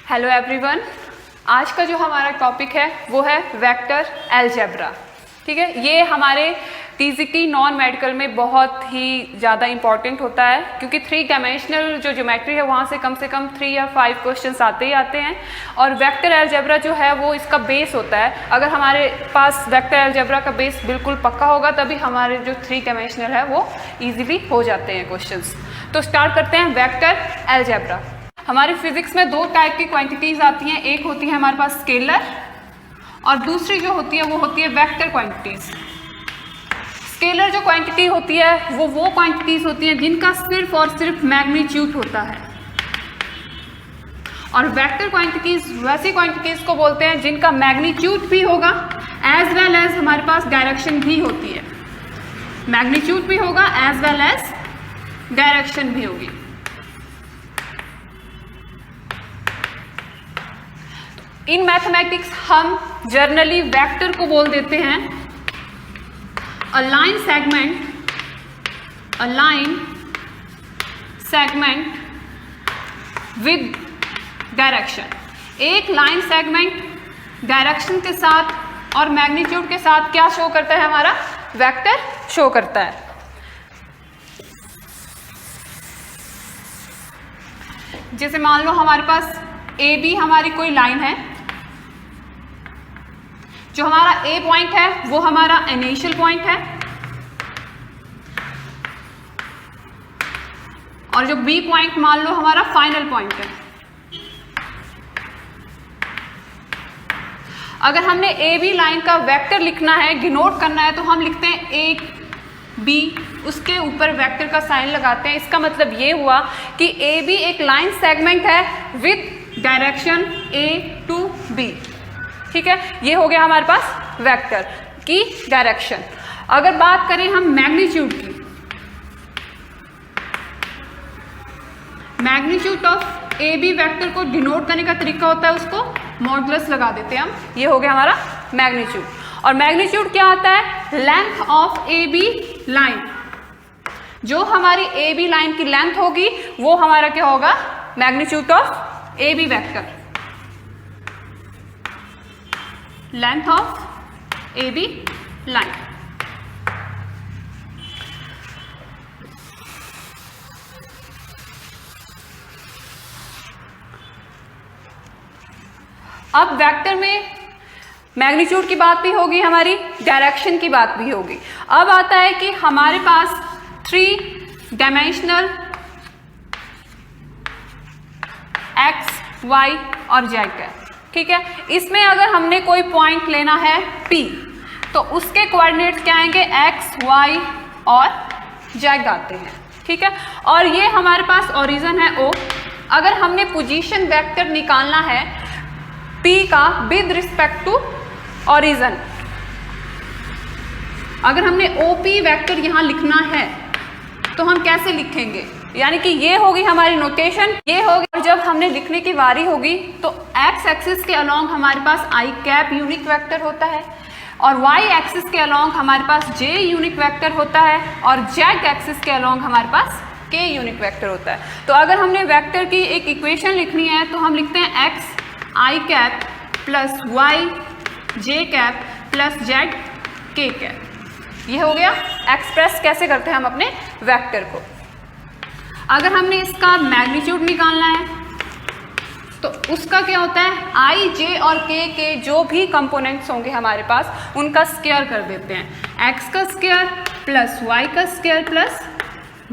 Hello everyone, आज का जो हमारा टॉपिक है वो है वेक्टर अलजेब्रा। ठीक है, ये हमारे टीजीटी नॉन मेडिकल में बहुत ही ज़्यादा इंपॉर्टेंट होता है क्योंकि 3 डायमेंशनल जो ज्योमेट्री है वहाँ से कम 3 या 5 क्वेश्चंस आते ही आते हैं। और वेक्टर अलजेब्रा जो है वो इसका बेस होता है। अगर हमारे पास वेक्टर अलजेब्रा का बेस बिल्कुल पक्का होगा तभी हमारे जो 3 डायमेंशनल है वो ईजिली हो जाते हैं क्वेश्चंस। तो स्टार्ट करते हैं वेक्टर अलजेब्रा। हमारी फिजिक्स में 2 टाइप की क्वांटिटीज आती हैं, एक होती है हमारे पास स्केलर और दूसरी जो होती है वो होती है वेक्टर क्वांटिटीज। स्केलर जो क्वांटिटी होती है वो क्वांटिटीज होती हैं जिनका सिर्फ और सिर्फ मैग्नीट्यूड होता है, और वेक्टर क्वांटिटीज वैसी क्वांटिटीज को बोलते हैं जिनका मैग्नीट्यूड भी होगा एज वेल एज हमारे पास डायरेक्शन भी होती है। मैग्नीट्यूड भी होगा एज वेल एज डायरेक्शन भी होगी। इन मैथमेटिक्स हम जनरली वेक्टर को बोल देते हैं a line segment with direction. एक लाइन सेगमेंट डायरेक्शन के साथ और मैग्नीट्यूड के साथ क्या शो करता है, हमारा वेक्टर शो करता है। जैसे मान लो हमारे पास ए बी हमारी कोई लाइन है, जो हमारा ए पॉइंट है वो हमारा इनिशियल पॉइंट है और जो बी पॉइंट मान लो हमारा फाइनल पॉइंट है। अगर हमने ए बी लाइन का वेक्टर लिखना है, डिनोट करना है, तो हम लिखते हैं ए बी, उसके ऊपर वेक्टर का साइन लगाते हैं। इसका मतलब ये हुआ कि ए बी एक लाइन सेगमेंट है with direction A to B. ठीक है, ये हो गया हमारे पास वेक्टर की डायरेक्शन। अगर बात करें हम मैग्नीट्यूड की, magnitude of A B vector को डिनोट करने का तरीका होता है, उसको मॉडुलस लगा देते हैं हम। ये हो गया हमारा मैग्नीट्यूड। और मैग्नीट्यूड क्या होता है, length of A B line. जो हमारी ए बी लाइन की लेंथ होगी वो हमारा क्या होगा, magnitude of A B vector, length of A B line. अब वेक्टर में मैग्नीट्यूड की बात भी होगी, हमारी डायरेक्शन की बात भी होगी। अब आता है कि हमारे पास 3 डायमेंशनल एक्स वाई और जेड है। ठीक है, इसमें अगर हमने कोई पॉइंट लेना है P, तो उसके कोऑर्डिनेट्स क्या आएंगे, एक्स वाई और जेड आते हैं। ठीक है, और ये हमारे पास ओरिजिन है O। अगर हमने पोजीशन वेक्टर निकालना है P का विद रिस्पेक्ट टू ओरिजिन, अगर हमने OP वेक्टर यहां लिखना है तो हम कैसे लिखेंगे, यानी कि ये होगी हमारी नोटेशन, ये होगी। और जब हमने लिखने की बारी होगी तो एक्स एक्सिस के अलोंग हमारे पास आई कैप यूनिक वेक्टर होता है और वाई एक्सिस के अलोंग हमारे पास जे यूनिक वेक्टर होता है और जेड एक्सिस के अलोंग हमारे पास के यूनिक वेक्टर होता है। तो अगर हमने वेक्टर की एक इक्वेशन लिखनी है तो हम लिखते हैं एक्स आई कैप प्लस वाई जे कैप प्लस जेड के कैप। ये हो गया एक्सप्रेस कैसे करते हैं हम अपने वेक्टर को। अगर हमने इसका मैग्नीट्यूड निकालना है तो उसका क्या होता है, आई जे और के जो भी कंपोनेंट्स होंगे हमारे पास उनका स्क्वायर कर देते हैं। एक्स का स्क्वायर प्लस वाई का स्क्वायर प्लस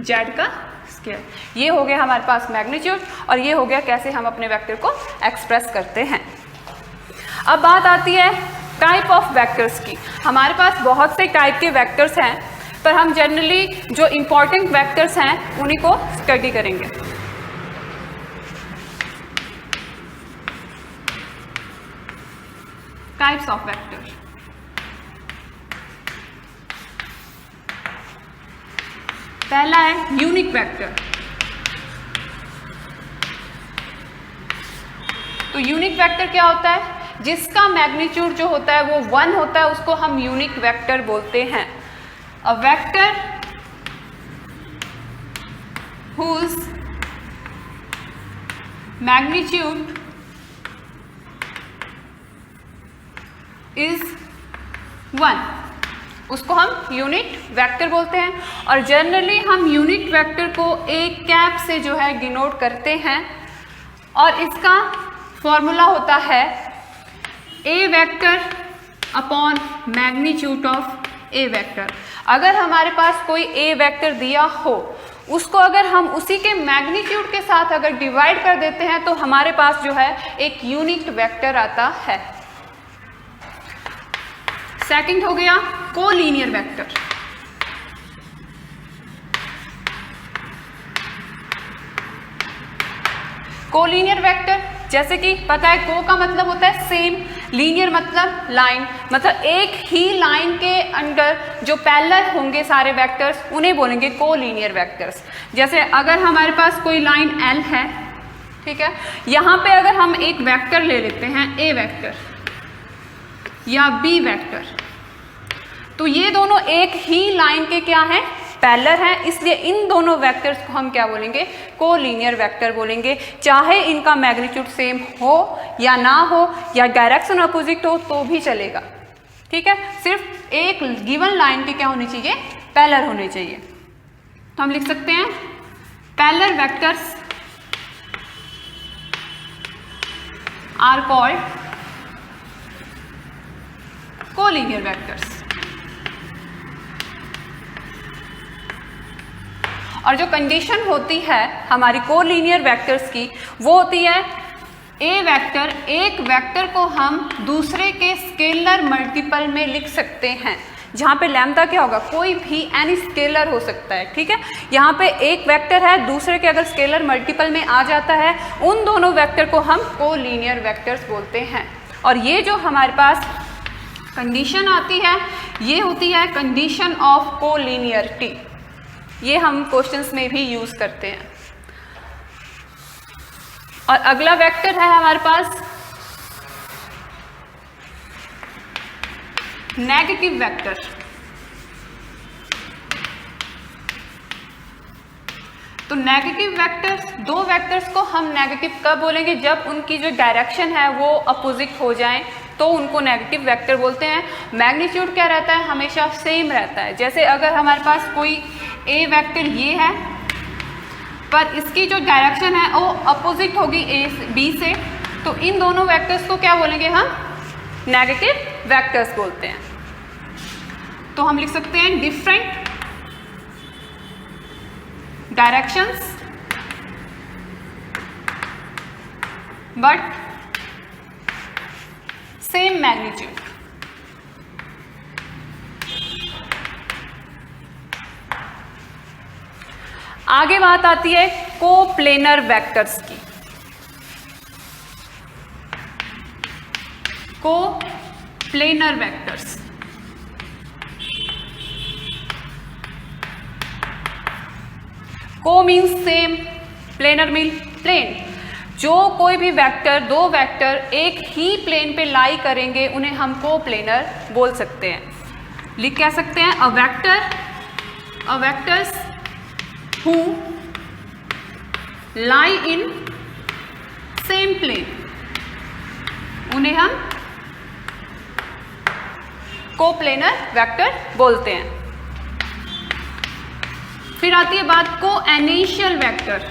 जेड का स्क्वायर। ये हो गया हमारे पास मैग्नीट्यूड और ये हो गया कैसे हम अपने वेक्टर को एक्सप्रेस करते हैं। अब बात आती है टाइप ऑफ वेक्टर्स की। हमारे पास बहुत से टाइप के वेक्टर्स हैं, पर हम जनरली जो इम्पॉर्टेंट वेक्टर्स हैं उन्हीं को स्टडी करेंगे। Types of vector. पहला है यूनिक वेक्टर। तो यूनिक वेक्टर क्या होता है, जिसका मैग्नीट्यूड जो होता है वो 1 होता है, उसको हम यूनिक वेक्टर बोलते हैं। A vector whose magnitude is 1, उसको हम यूनिट वेक्टर बोलते हैं। और जनरली हम यूनिट वेक्टर को एक कैप से जो है डिनोट करते हैं और इसका फॉर्मूला होता है A vector upon magnitude of A vector. अगर हमारे पास कोई ए वेक्टर दिया हो, उसको अगर हम उसी के मैग्नीट्यूड के साथ अगर डिवाइड कर देते हैं तो हमारे पास जो है एक यूनिट वेक्टर आता है। सेकंड हो गया कोलीनियर वेक्टर। कोलीनियर वेक्टर जैसे कि पता है, को का मतलब होता है सेम, लीनियर मतलब लाइन, मतलब एक ही लाइन के अंडर जो पैरेलल होंगे सारे वेक्टर्स उन्हें बोलेंगे कोलीनियर वेक्टर्स। जैसे अगर हमारे पास कोई लाइन L है, ठीक है, यहाँ पे अगर हम एक वेक्टर ले लेते हैं ए वेक्टर या बी वेक्टर, तो ये दोनों एक ही लाइन के क्या हैं, पैरेलल है, इसलिए इन दोनों वेक्टर्स को हम क्या बोलेंगे, कोलीनियर वेक्टर बोलेंगे। चाहे इनका मैग्नीट्यूड सेम हो या ना हो या डायरेक्शन अपोजिट हो तो भी चलेगा, ठीक है, सिर्फ एक गिवन लाइन के क्या होने चाहिए, पैरेलल होने चाहिए। तो हम लिख सकते हैं parallel vectors are called collinear vectors. और जो कंडीशन होती है हमारी कोलीनियर वेक्टर्स की, वो होती है ए वेक्टर, एक वेक्टर को हम दूसरे के स्केलर मल्टीपल में लिख सकते हैं, जहाँ पे लैम्डा क्या होगा, कोई भी एनी स्केलर हो सकता है, ठीक है। यहाँ पे एक वेक्टर है, दूसरे के अगर स्केलर मल्टीपल में आ जाता है, उन दोनों वेक्टर को हम कोलीनियर वेक्टर्स बोलते हैं। और ये जो हमारे पास कंडीशन आती है, ये होती है कंडीशन ऑफ कोलीनियरिटी। ये हम क्वेश्चंस में भी यूज करते हैं। और अगला वेक्टर है हमारे पास नेगेटिव वेक्टर। तो नेगेटिव वेक्टर्स, दो वेक्टर्स को हम नेगेटिव कब बोलेंगे, जब उनकी जो डायरेक्शन है वो अपोजिट हो जाएं तो उनको नेगेटिव वेक्टर बोलते हैं। मैग्नीट्यूड क्या रहता है, हमेशा सेम रहता है। जैसे अगर हमारे पास कोई ए वेक्टर ये है, पर इसकी जो डायरेक्शन है वो अपोजिट होगी ए से, बी से, तो इन दोनों वेक्टर्स को क्या बोलेंगे हम, नेगेटिव वेक्टर्स बोलते हैं। तो हम लिख सकते हैं different directions but same magnitude. आगे बात आती है कोप्लेनर वेक्टर्स की। Coplanar vectors, co means same, planar mean plane. जो कोई भी वेक्टर, दो वेक्टर एक ही प्लेन पे लाई करेंगे उन्हें हम कोप्लेनर बोल सकते हैं। लिख कह सकते हैं अ vectors who lie in same plane, उन्हें हम कोप्लेनर वेक्टर बोलते हैं। फिर आती है बात कोएनिशियल वेक्टर।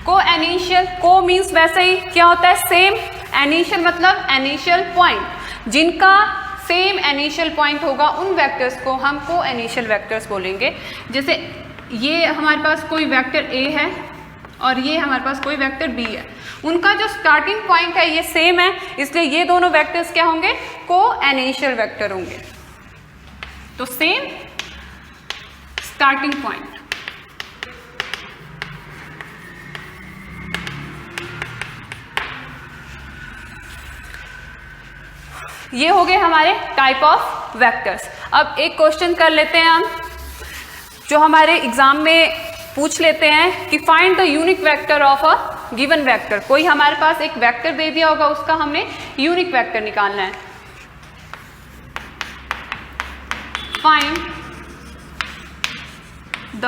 कोएनिशियल, को मीन्स वैसे ही क्या होता है, सेम, एनिशियल मतलब एनिशियल पॉइंट, जिनका सेम एनिशियल पॉइंट होगा उन वेक्टर्स को हम कोएनिशियल वेक्टर्स बोलेंगे। जैसे ये हमारे पास कोई वेक्टर ए है और ये हमारे पास कोई वेक्टर बी है, उनका जो स्टार्टिंग पॉइंट है ये सेम है, इसलिए ये दोनों वेक्टर्स क्या होंगे, कोएनिशियल वेक्टर होंगे। तो सेम स्टार्टिंग पॉइंट। ये हो गए हमारे टाइप ऑफ वेक्टर्स। अब एक क्वेश्चन कर लेते हैं हम, जो हमारे एग्जाम में पूछ लेते हैं कि find the unique vector of a given vector. कोई हमारे पास एक वेक्टर दे दिया होगा, उसका हमने यूनिक वेक्टर निकालना है। Find the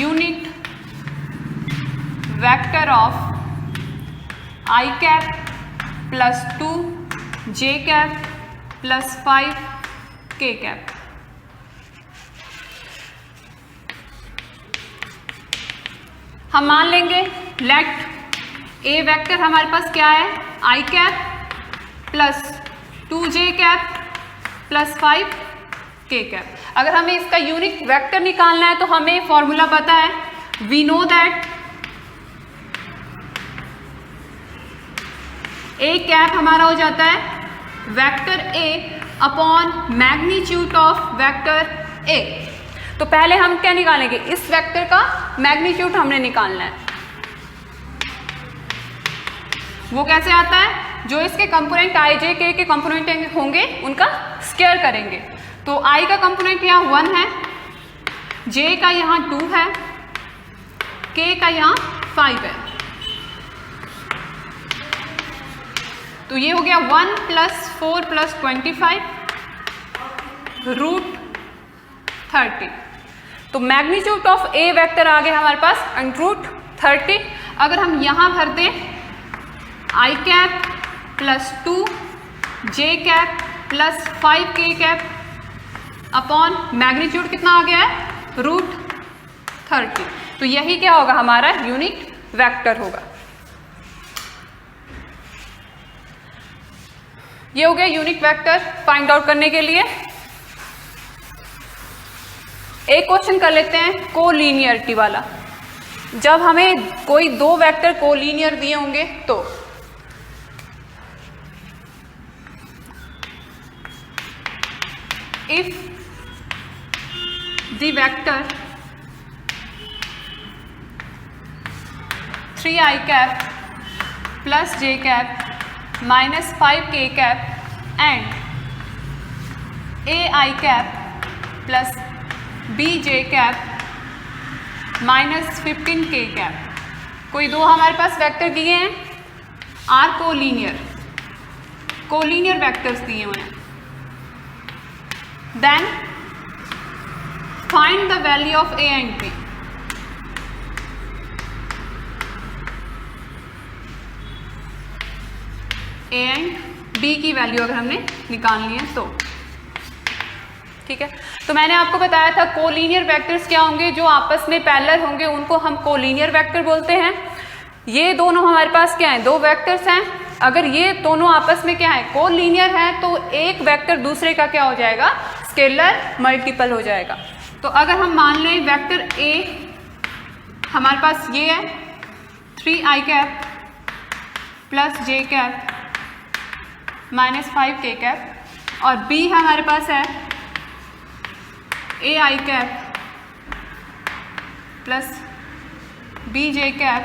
unit vector of I cap plus 2 J cap plus 5 के कैप। हम मान लेंगे लेट ए वेक्टर हमारे पास क्या है, आई कैप प्लस 2 जे कैप प्लस 5 के कैप। अगर हमें इसका यूनिट वेक्टर निकालना है तो हमें फॉर्मूला पता है, we know that A cap हमारा हो जाता है vector A upon magnitude of vector A. तो पहले हम क्या निकालेंगे, इस वेक्टर का मैग्नीट्यूड हमने निकालना है। वो कैसे आता है, जो इसके कंपोनेंट आई जे के कंपोनेंट होंगे उनका स्क्वायर करेंगे। तो आई का कंपोनेंट यहाँ 1 है, जे का यहाँ 2 है, के का यहाँ 5 है। तो ये हो गया 1 + 4 + 25 √30। तो मैग्नीट्यूड ऑफ ए वेक्टर आ गया हमारे पास √30। अगर हम यहाँ भर दें आई कैप प्लस 2 जे कैप प्लस 5 के कैप अपॉन मैग्नीट्यूड कितना आ गया है √30। तो यही क्या होगा, हमारा यूनिट वेक्टर होगा। ये हो गया यूनिट वेक्टर फाइंड आउट करने के लिए। एक क्वेश्चन कर लेते हैं कोलिनियरिटी वाला। जब हमें कोई दो वेक्टर कोलिनियर दिए होंगे तो if the vector 3i cap plus j cap minus 5k cap and ai cap plus bj cap minus 15k cap, कोई दो हमारे पास वेक्टर दिए हैं आर कोलिनियर वेक्टर्स दिए हुए हैं, then find the value of a and b। a and b की वैल्यू अगर हमने निकालनी है तो ठीक है। तो मैंने आपको बताया था कोलिनियर वेक्टर्स क्या होंगे, जो आपस में पैरेलल होंगे उनको हम कोलिनियर वेक्टर बोलते हैं। ये दोनों हमारे पास क्या है, दो वेक्टर्स हैं। अगर ये दोनों आपस में क्या है, कोलिनियर है, तो एक वेक्टर दूसरे का क्या हो जाएगा, स्केलर मल्टीपल हो जाएगा। तो अगर हम मान लें वेक्टर a हमारे पास ये है 3i cap plus j cap minus 5k cap, और b हमारे पास है ai cap plus bj cap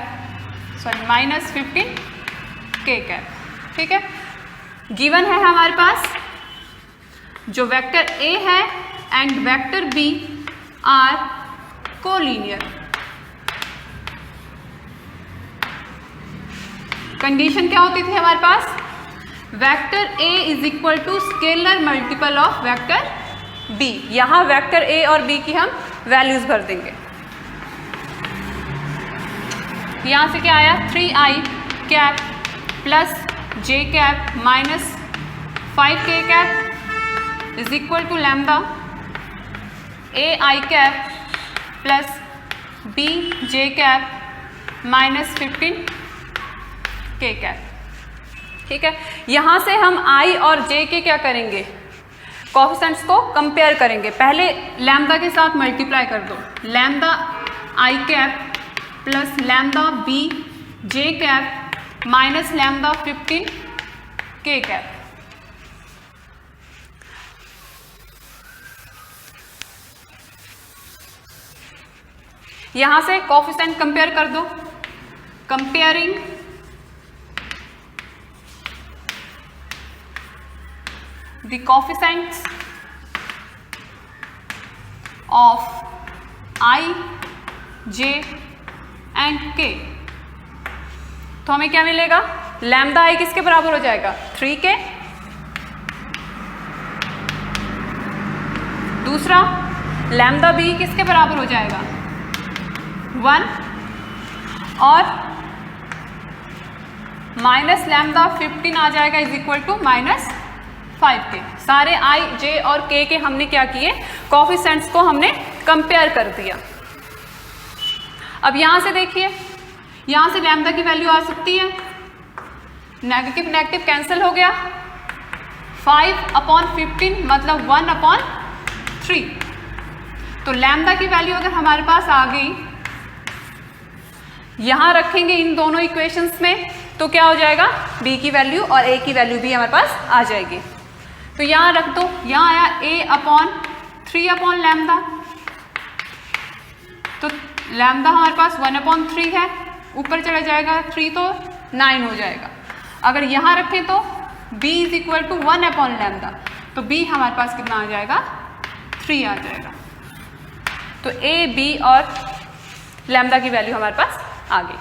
minus 15k cap. ठीक है, गिवन है हमारे पास जो वेक्टर a है and vector b are collinear. Condition क्या होती थी हमारे पास, vector a is equal to scalar multiple of vector b। यहां वेक्टर a और b की हम वैल्यूज भर देंगे। यहां से क्या आया, 3i cap plus j cap minus 5k cap is equal to lambda ai cap plus bj cap minus 15k cap. ठीक है, यहाँ से हम i और j के क्या करेंगे, कोएफिशिएंट्स को कंपेयर करेंगे। पहले लैम्डा के साथ मल्टीप्लाई कर दो, lambda i cap plus lambda bj cap minus lambda 15k cap. यहां से कोएफिशिएंट कंपेयर कर दो, comparing the coefficients of i, j and k। तो हमें क्या मिलेगा, लैम्डा i किसके बराबर हो जाएगा, 3k। दूसरा लैम्डा b किसके बराबर हो जाएगा, 1। और माइनस लैम्डा 15 आ जाएगा इज इक्वल टू -5k। सारे i, j और k के हमने क्या किए, कोफिशिएंट्स को हमने कंपेयर कर दिया। अब यहां से देखिए, यहां से लैम्डा की वैल्यू आ सकती है, नेगेटिव नेगेटिव कैंसिल हो गया, 5/15 मतलब 1/3। तो लैम्डा की वैल्यू अगर हमारे पास आ गई, यहां रखेंगे इन दोनों इक्वेशंस में, तो क्या हो जाएगा, b की वैल्यू और a की वैल्यू भी हमारे पास आ जाएगी। तो यहां रख दो, यहां आया a/3/लैम्डा, तो लैम्डा हमारे पास 1/3 है, ऊपर चला जाएगा 3 तो 9 हो जाएगा। अगर यहां रखें तो b इज इक्वल टू 1/लैम्डा, तो b हमारे पास कितना आ जाएगा, 3 आ जाएगा। तो a, b और लैम्डा की वैल्यू हमारे पास आ गई।